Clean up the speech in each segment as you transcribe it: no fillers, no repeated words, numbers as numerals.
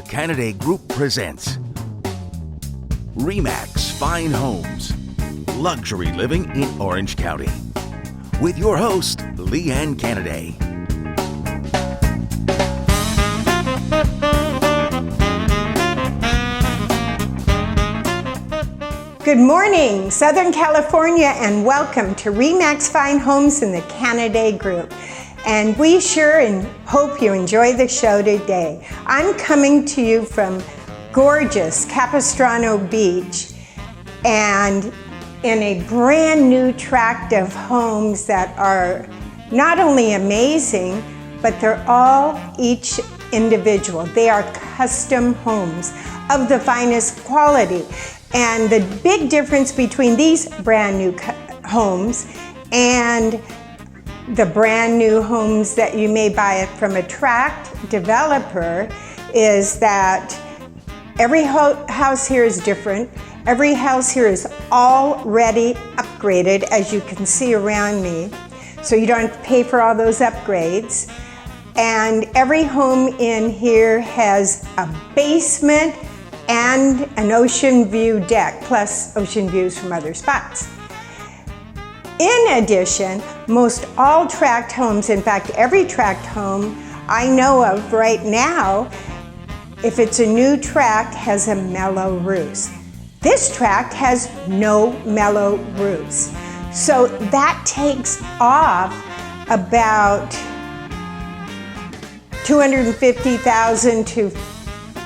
The Canaday Group presents RE/MAX Fine Homes, Luxury Living in Orange County, with your host, Leanne Canaday. Good morning, Southern California, and welcome to RE/MAX Fine Homes in the Canaday Group. And we sure hope you enjoy the show today. I'm coming to you from gorgeous Capistrano Beach and in a brand new tract of homes that are not only amazing, but they're all each individual. They are custom homes of the finest quality. And the big difference between these brand new homes and the brand new homes that you may buy from a tract developer is that every house here is different. Every house here is already upgraded, as you can see around me. So you don't have to pay for all those upgrades. And every home in here has a basement and an ocean view deck, plus ocean views from other spots. In addition, most all tract homes, in fact, every tract home I know of right now, if it's a new tract, has a mellow roof. This tract has no mellow roofs. So that takes off about $250,000 to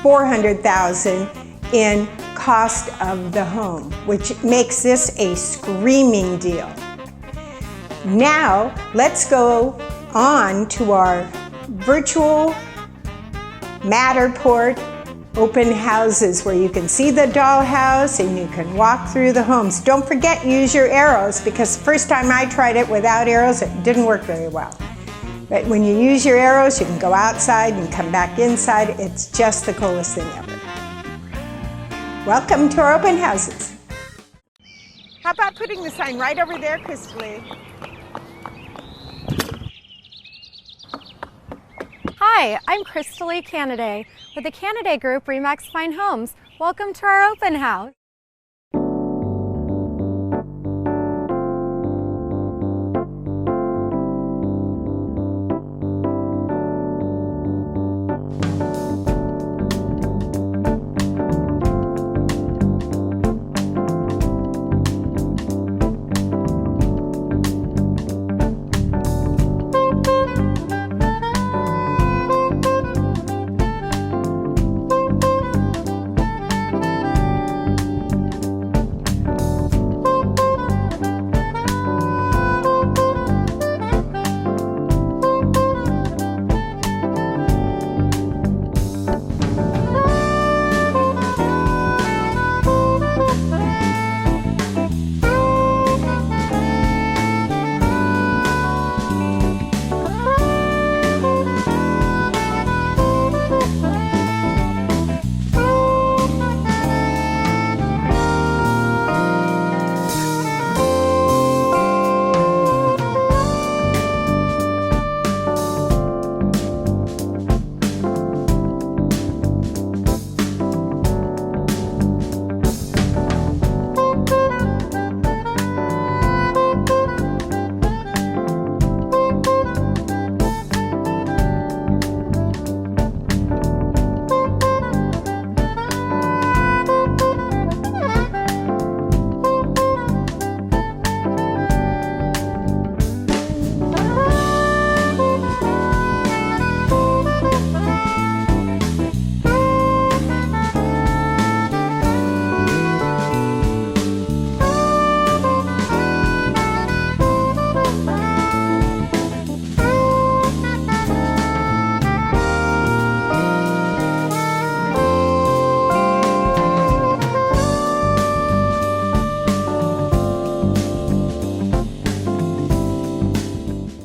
$400,000 in cost of the home, which makes this a screaming deal. Now, let's go on to our virtual Matterport open houses where you can see the dollhouse and you can walk through the homes. Don't forget, use your arrows, because the first time I tried it without arrows, it didn't work very well. But when you use your arrows, you can go outside and come back inside. It's just the coolest thing ever. Welcome to our open houses. How about putting the sign right over there, Crystal? Hi, I'm Crystal Canaday with the Canaday Group RE/MAX Fine Homes. Welcome to our open house.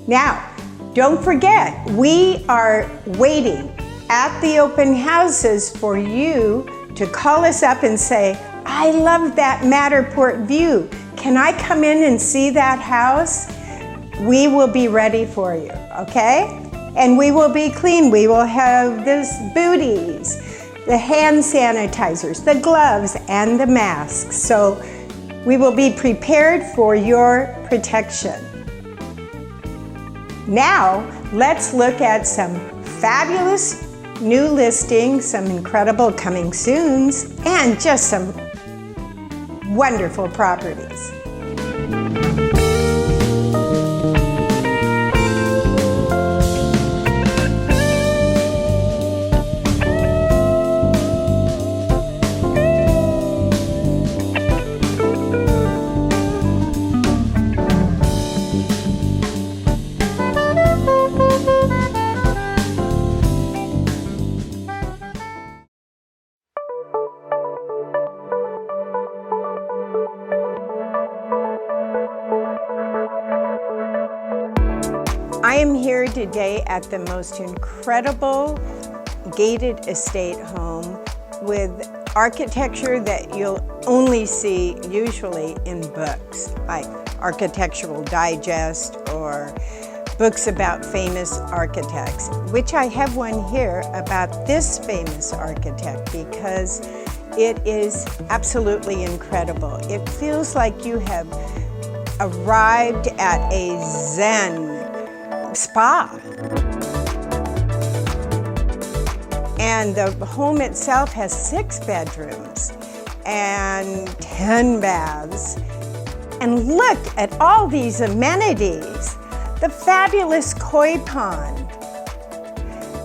Now, don't forget, we are waiting at the open houses for you to call us up and say, I love that Matterport view. Can I come in and see that house? We will be ready for you, okay? And we will be clean. We will have this booties. the hand sanitizers, the gloves, and the masks. So we will be prepared for your protection. Now, let's look at some fabulous new listings, some incredible coming soons, and just some wonderful properties. I am here today at the most incredible gated estate home with architecture that you'll only see usually in books, like Architectural Digest or books about famous architects, which I have one here about this famous architect because it is absolutely incredible. It feels like you have arrived at a Zen spa. And the home itself has 6 bedrooms and 10 baths. And look at all these amenities. The fabulous koi pond,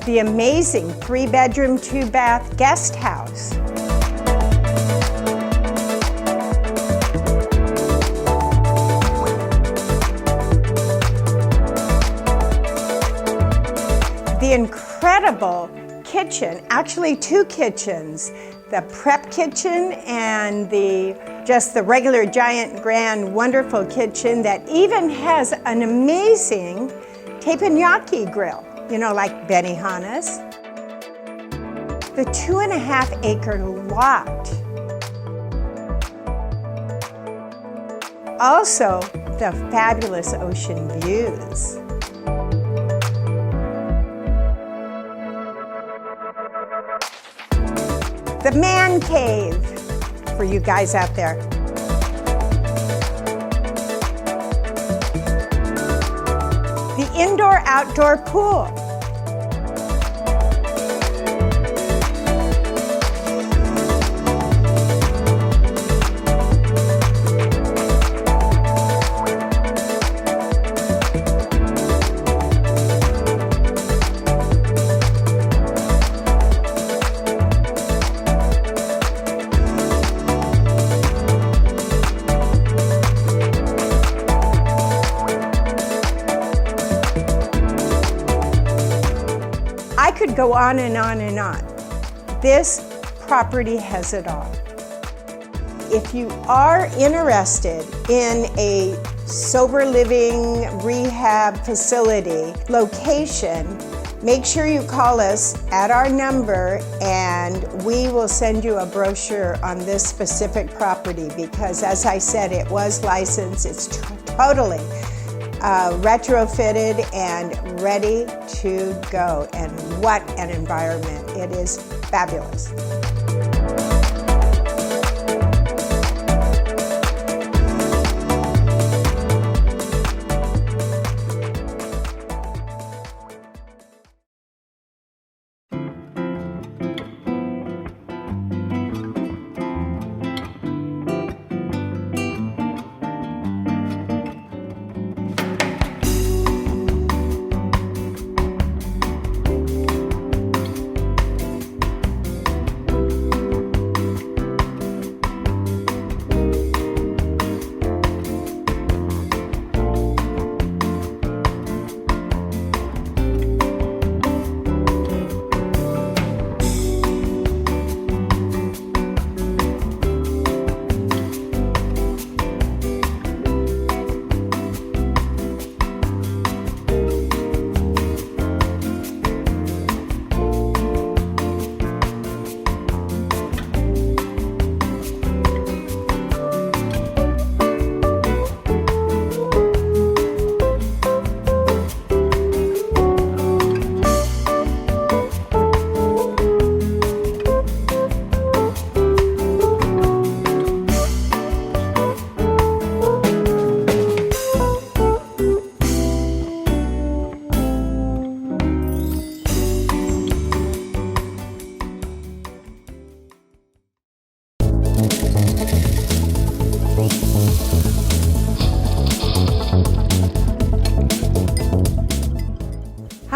the amazing 3-bedroom, 2-bath guest house, the incredible kitchen, actually 2 kitchens, the prep kitchen and the regular giant grand wonderful kitchen that even has an amazing teppanyaki grill, you know, like Benihana's. The 2.5-acre lot. Also, the fabulous ocean views. The man cave for you guys out there. The indoor-outdoor pool. I could go on and on and on. This property has it all. If you are interested in a sober living rehab facility location, make sure you call us at our number and we will send you a brochure on this specific property because, as I said, it was licensed. It's totally retrofitted and ready to go. And what an environment. It is fabulous.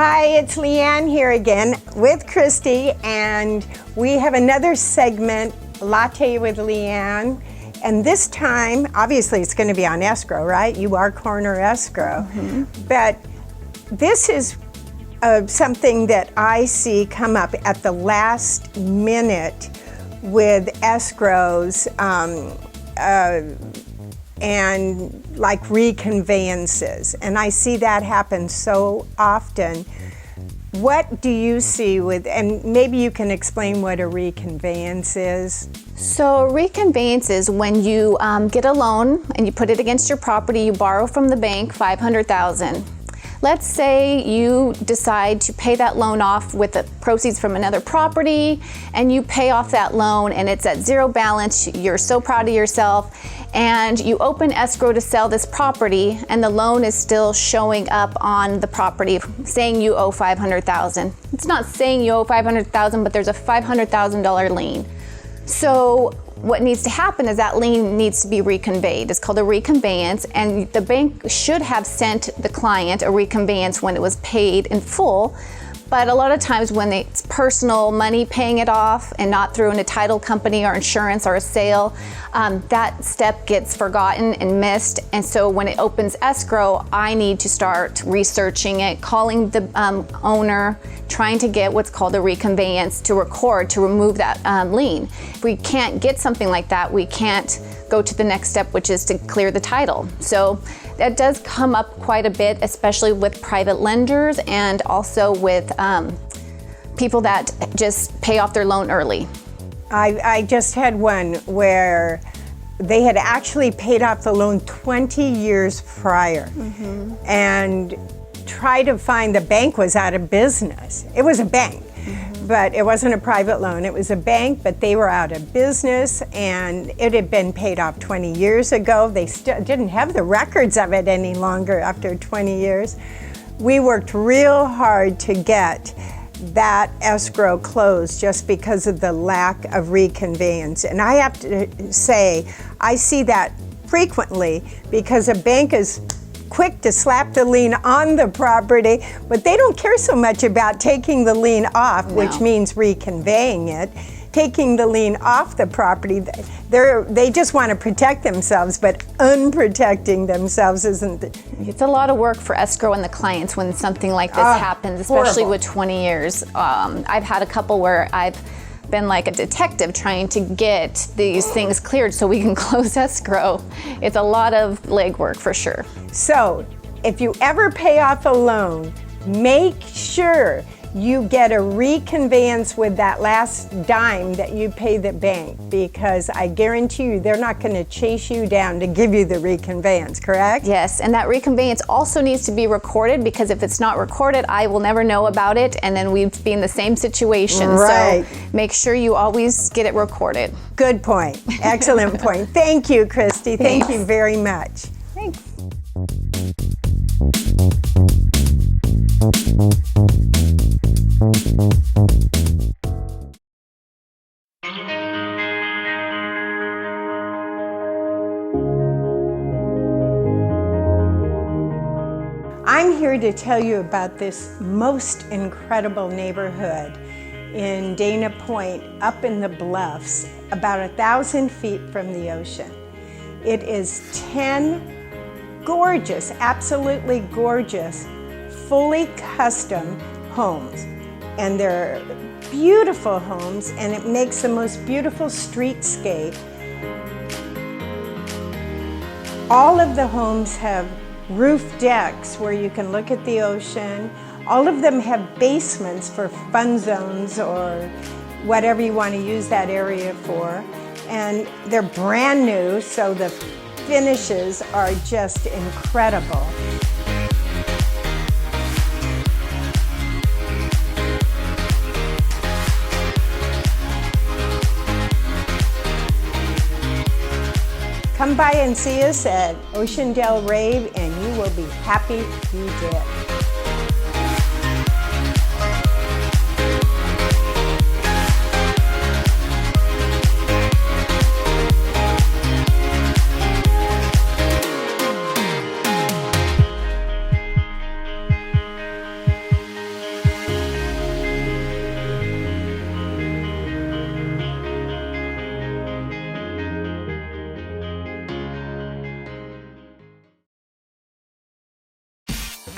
Hi, it's Leanne here again with Christy, and we have another segment, Latte with Leanne. And this time, obviously it's going to be on escrow, right? You are corner escrow. But this is something that I see come up at the last minute with escrows and like reconveyances. And I see that happen so often. What do you see with, and maybe you can explain what a reconveyance is? So a reconveyance is when you get a loan and you put it against your property, you borrow from the bank $500,000. Let's say you decide to pay that loan off with the proceeds from another property, and you pay off that loan and it's at zero balance. You're so proud of yourself, and you open escrow to sell this property, and the loan is still showing up on the property saying you owe $500,000. It's not saying you owe $500,000, but there's a $500,000 lien. So what needs to happen is that lien needs to be reconveyed. It's called a reconveyance, and the bank should have sent the client a reconveyance when it was paid in full. But a lot of times when it's personal money paying it off and not through a title company or insurance or a sale, that step gets forgotten and missed. And so when it opens escrow, I need to start researching it, calling the owner, trying to get what's called a reconveyance to record, to remove that lien. If we can't get something like that, we can't go to the next step, which is to clear the title. So that does come up quite a bit, especially with private lenders and also with people that just pay off their loan early. I just had one where they had actually paid off the loan 20 years prior and tried to find, the bank was out of business. It was a bank, but it wasn't a private loan. It was a bank, but they were out of business, and it had been paid off 20 years ago. They still didn't have the records of it any longer after 20 years. We worked real hard to get that escrow closed just because of the lack of reconveyance. And I have to say, I see that frequently because a bank is quick to slap the lien on the property, but they don't care so much about taking the lien off, which means reconveying it. Taking the lien off the property, they just want to protect themselves, but unprotecting themselves isn't. It's a lot of work for escrow and the clients when something like this happens, especially horrible. with 20 years. I've had a couple where I've been like a detective trying to get these things cleared so we can close escrow. It's a lot of legwork for sure. So, if you ever pay off a loan, make sure you get a reconveyance with that last dime that you pay the bank, because I guarantee you they're not going to chase you down to give you the reconveyance, correct? Yes, and that reconveyance also needs to be recorded, because if it's not recorded, I will never know about it, and then we'd be in the same situation. Right. So make sure you always get it recorded. Good point. Excellent point. Thank you, Christy. Thank Thanks. you very much. Thanks. I'm here to tell you about this most incredible neighborhood in Dana Point, up in the bluffs, about 1,000 feet from the ocean. It is 10 gorgeous, absolutely gorgeous, fully custom homes. And they're beautiful homes, and it makes the most beautiful streetscape. All of the homes have roof decks where you can look at the ocean. All of them have basements for fun zones or whatever you want to use that area for. And they're brand new, so the finishes are just incredible. Come by and see us at Ocean Del Rave, and you will be happy you did.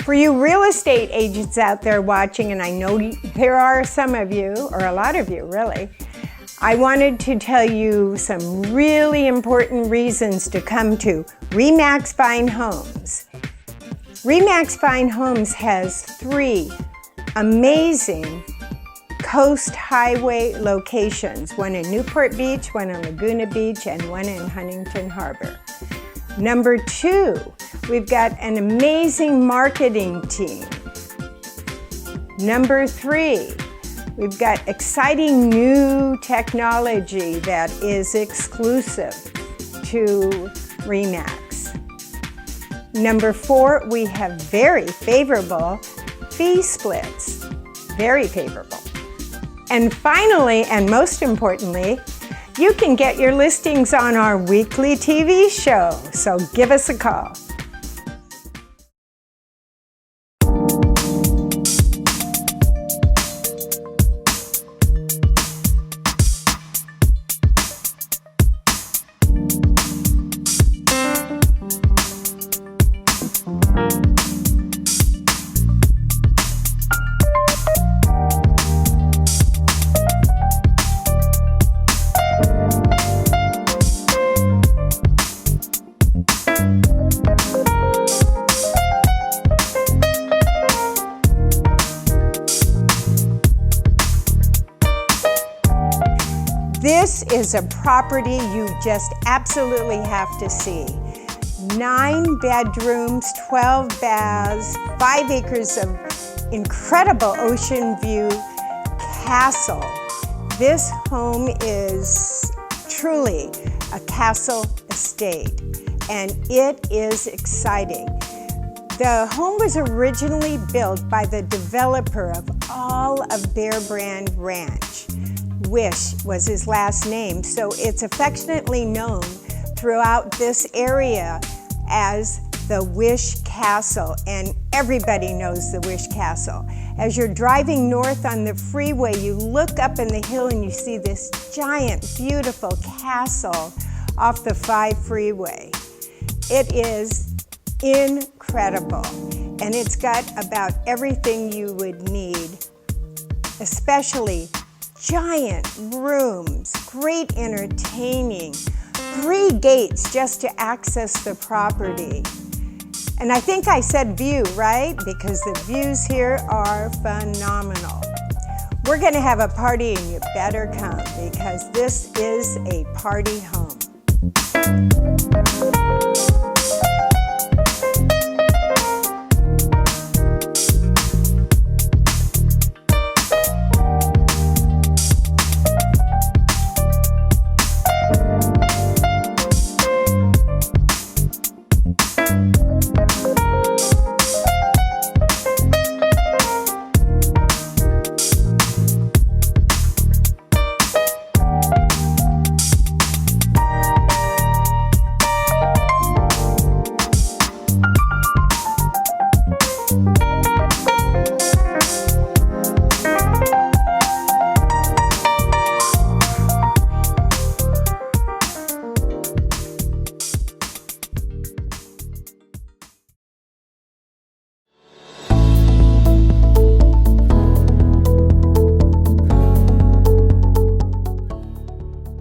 For you real estate agents out there watching, and I know there are some of you, or a lot of you really, I wanted to tell you some really important reasons to come to RE/MAX Fine Homes. RE/MAX Fine Homes has 3 amazing coast highway locations, one in Newport Beach, one in Laguna Beach, and one in Huntington Harbor. Number 2, we've got an amazing marketing team. Number 3, we've got exciting new technology that is exclusive to RE/MAX. Number 4, we have very favorable fee splits, very favorable. And finally, and most importantly, you can get your listings on our weekly TV show, so give us a call. This is a property you just absolutely have to see. 9 bedrooms, 12 baths, 5 acres of incredible ocean view castle. This home is truly a castle estate, and it is exciting. The home was originally built by the developer of all of Bear Brand Ranch. Wish was his last name, so it's affectionately known throughout this area as the Wish Castle, and everybody knows the Wish Castle. As you're driving north on the freeway, you look up in the hill and you see this giant, beautiful castle off the 5 freeway. It is incredible, and it's got about everything you would need, especially giant rooms, great entertaining, 3 gates just to access the property. And I think I said view, right? Because the views here are phenomenal. We're gonna have a party and you better come because this is a party home.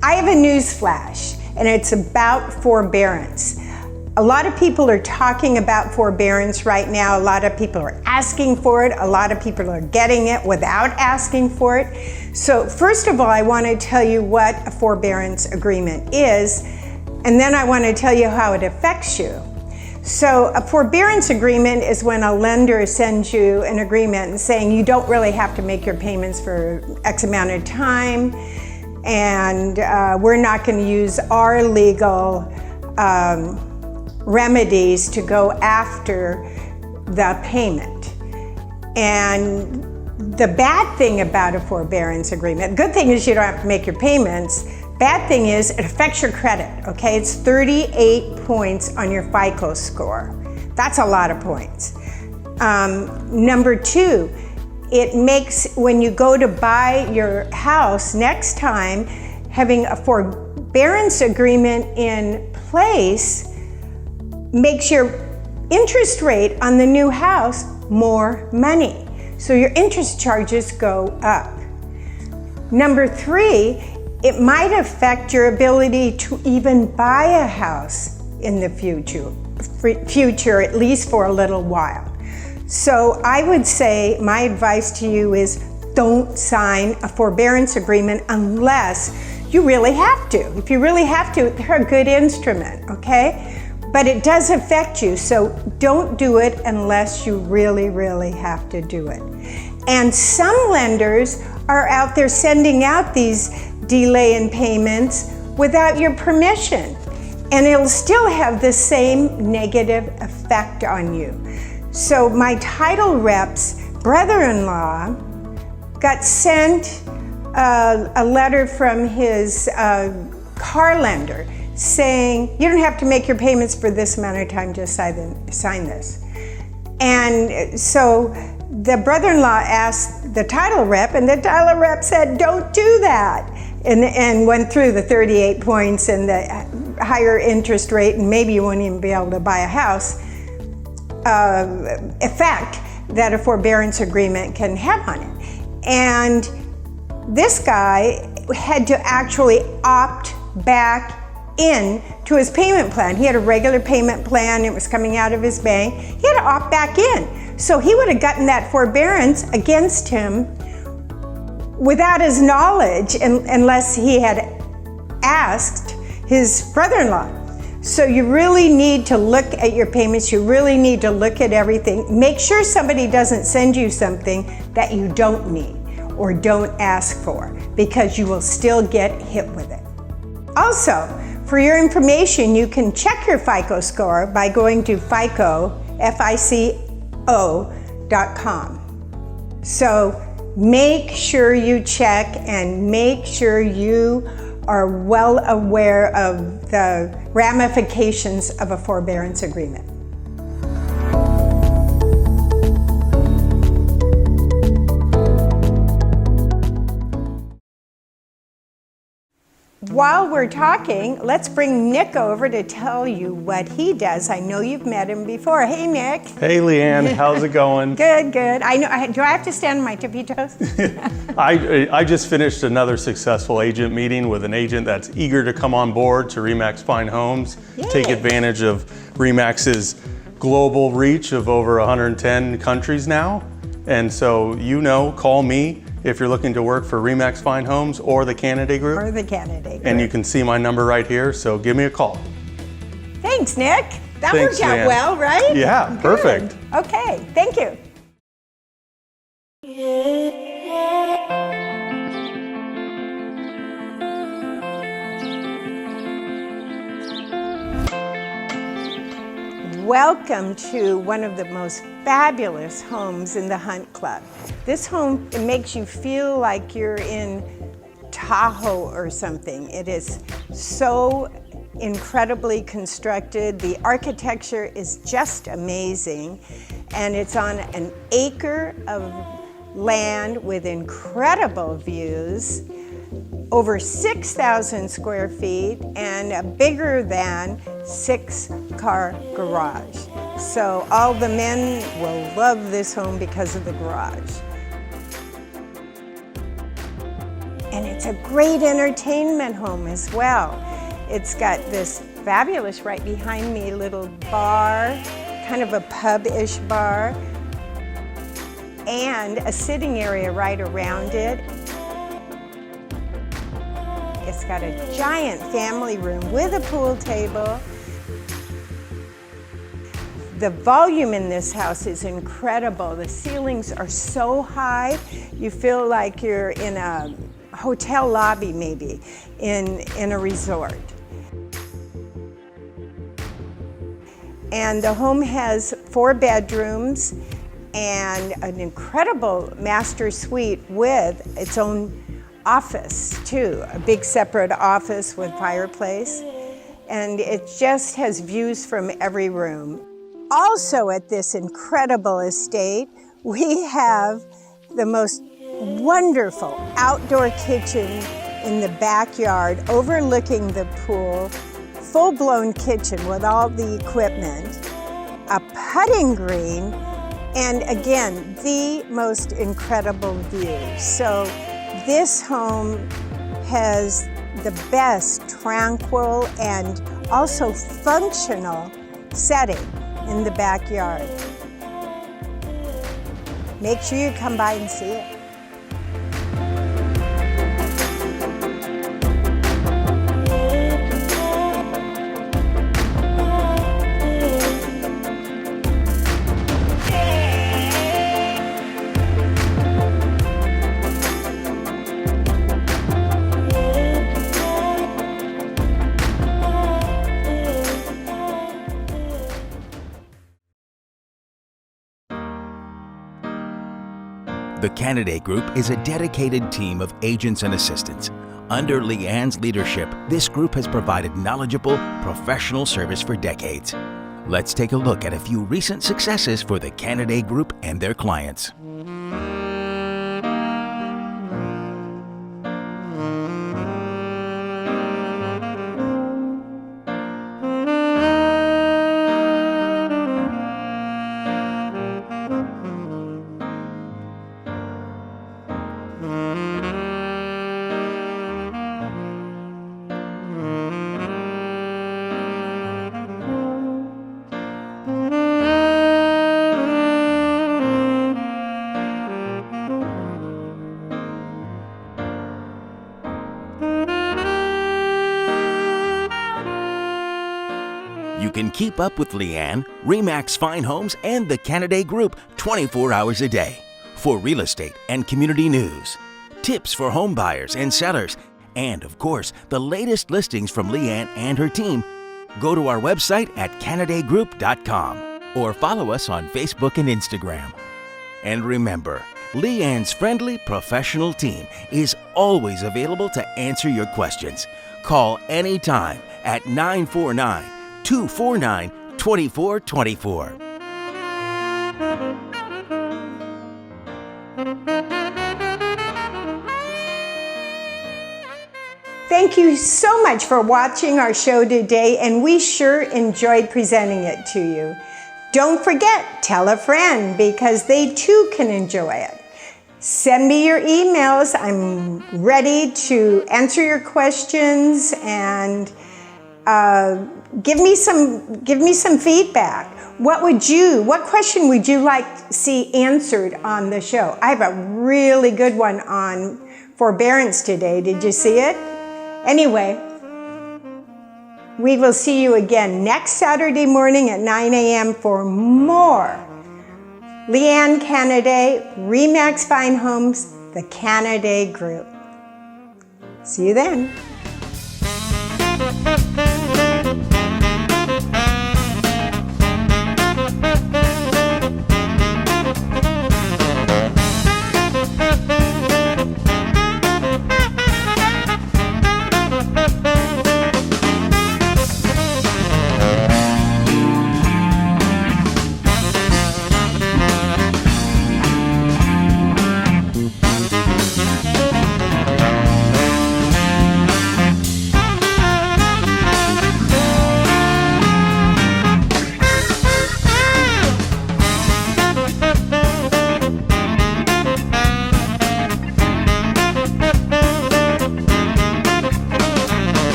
I have a news flash, and it's about forbearance. A lot of people are talking about forbearance right now. A lot of people are asking for it. A lot of people are getting it without asking for it. So first of all, I want to tell you what a forbearance agreement is, and then I want to tell you how it affects you. So a forbearance agreement is when a lender sends you an agreement saying you don't really have to make your payments for X amount of time, and we're not going to use our legal remedies to go after the payment. And the bad thing about a forbearance agreement, good thing is you don't have to make your payments. Bad thing is it affects your credit, okay? It's 38 points on your FICO score. That's a lot of points. Number 2, it makes, when you go to buy your house next time, having a forbearance agreement in place makes your interest rate on the new house, more money. So your interest charges go up. Number 3, it might affect your ability to even buy a house in the future, at least for a little while. So I would say my advice to you is don't sign a forbearance agreement unless you really have to. If you really have to, they're a good instrument, okay? But it does affect you, so don't do it unless you really, really have to do it. And some lenders are out there sending out these delay in payments without your permission, and it'll still have the same negative effect on you. So my title rep's brother-in-law got sent a letter from his car lender saying, you don't have to make your payments for this amount of time, just sign this. And so the brother-in-law asked the title rep, and the title rep said, don't do that, and went through the 38 points and the higher interest rate, and maybe you won't even be able to buy a house, effect that a forbearance agreement can have on it. And this guy had to actually opt back in to his payment plan. He had a regular payment plan, it was coming out of his bank. He had to opt back in. So he would have gotten that forbearance against him without his knowledge unless he had asked his brother-in-law. So you really need to look at your payments, you really need to look at everything. Make sure somebody doesn't send you something that you don't need or don't ask for, because you will still get hit with it. Also, for your information, you can check your FICO score by going to FICO.com. So make sure you check and make sure you are well aware of the ramifications of a forbearance agreement. While we're talking, let's bring Nick over to tell you what he does. I know you've met him before. Hey, Nick. Hey, Leanne. How's it going? Good, good. I know. Do I have to stand on my tippy toes? I just finished another successful agent meeting with an agent that's eager to come on board to RE/MAX Fine Homes, Yay. Take advantage of RE/MAX's global reach of over 110 countries now. And so, call me if you're looking to work for RE/MAX Fine Homes or the Canaday Group. Or the Canaday Group. And you can see my number right here, so give me a call. Thanks, Nick. That Thanks, worked out Leanne. well, right? Yeah, Good. perfect. Okay, thank you. Welcome to one of the most fabulous homes in the Hunt Club. This home, it makes you feel like you're in Tahoe or something. It is so incredibly constructed. The architecture is just amazing, and it's on an acre of land with incredible views, over 6,000 square feet, and a bigger than 6-car garage. So all the men will love this home because of the garage. And it's a great entertainment home as well. It's got this fabulous, right behind me, little bar, kind of a pub-ish bar, and a sitting area right around it. It's got a giant family room with a pool table. The volume in this house is incredible. The ceilings are so high, you feel like you're in a hotel lobby maybe, in a resort. And the home has 4 bedrooms and an incredible master suite with its own office too, a big separate office with fireplace, and it just has views from every room. Also at this incredible estate, we have the most wonderful outdoor kitchen in the backyard overlooking the pool, full-blown kitchen with all the equipment, a putting green, and again, the most incredible view. So this home has the best tranquil and also functional setting in the backyard. Make sure you come by and see it. The Canaday Group is a dedicated team of agents and assistants. Under Leanne's leadership, this group has provided knowledgeable, professional service for decades. Let's take a look at a few recent successes for the Canaday Group and their clients. You can keep up with Leanne, RE/MAX Fine Homes, and the Canaday Group 24 hours a day for real estate and community news, tips for home buyers and sellers, and of course, the latest listings from Leanne and her team. Go to our website at canadaygroup.com or follow us on Facebook and Instagram. And remember, Leanne's friendly professional team is always available to answer your questions. Call anytime at 949-249-2424. Thank you so much for watching our show today, and we sure enjoyed presenting it to you. Don't forget, tell a friend because they too can enjoy it. Send me your emails. I'm ready to answer your questions and give me some feedback. What question would you like to see answered on the show? I have a really good one on forbearance today. Did you see it? Anyway, we will see you again next Saturday morning at 9 a.m. for more Leanne Canaday, RE/MAX Fine Homes, the Canaday Group. See you then.